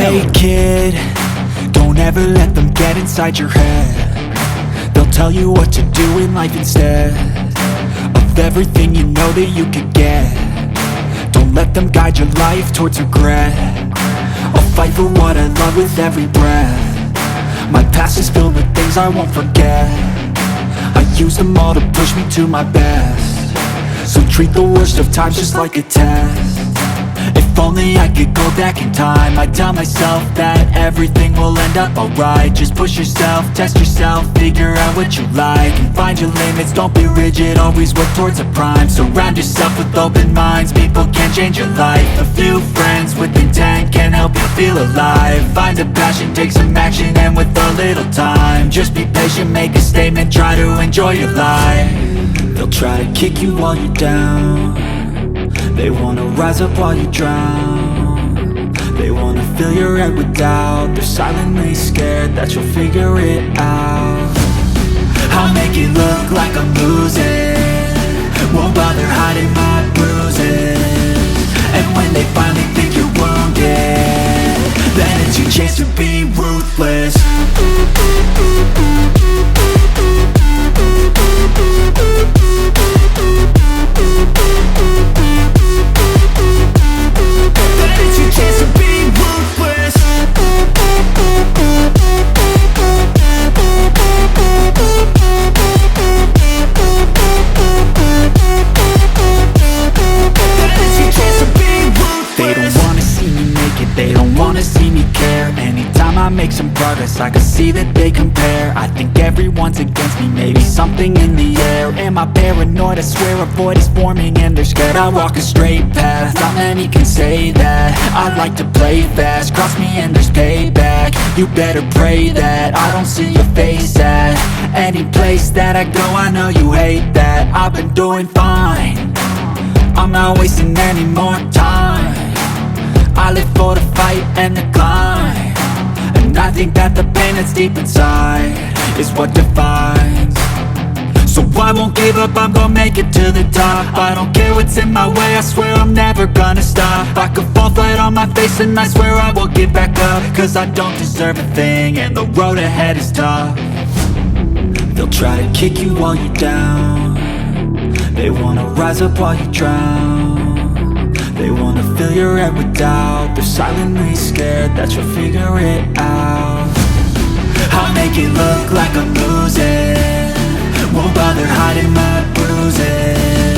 Hey kid, don't ever let them get inside your head. They'll tell you what to do in life instead of everything you know that you could get. Don't let them guide your life towards regret. I'll fight for what I love with every breath. My past is filled with things I won't forget. I use them all to push me to my best. So treat the worst of times just like a test. If only I could go back in time, I'd tell myself that everything will end up alright. Just push yourself, test yourself, figure out what you like, and find your limits, don't be rigid, always work towards a prime. Surround yourself with open minds, people can change your life. A few friends with intent can help you feel alive. Find a passion, take some action, and with a little time, just be patient, make a statement, try to enjoy your life. They'll try to kick you while you're down. They wanna rise up while you drown. They wanna fill your head with doubt. They're silently scared that you'll figure it out. I'll make it look like I'm losing, won't bother hiding my bruises. And when they finally think you're wounded, then it's your chance to be ruthless. They don't wanna see me care. Anytime I make some progress, I can see that they compare. I think everyone's against me, maybe something in the air. Am I paranoid? I swear a void is forming and they're scared I walk a straight path. Not many can say that. I like to play fast, cross me and there's payback. You better pray that I don't see your face at any place that I go. I know you hate that. I've been doing fine, I'm not wasting any more time. I live for the fight and the climb, and I think that the pain that's deep inside is what defines. So I won't give up, I'm gonna make it to the top. I don't care what's in my way, I swear I'm never gonna stop. I could fall flat on my face and I swear I will get back up, cause I don't deserve a thing and the road ahead is tough. They'll try to kick you while you're down. They wanna rise up while you drown. They wanna fill your head with doubt. They're silently scared that you'll figure it out. I'll make it look like I'm losing, won't bother hiding my bruises.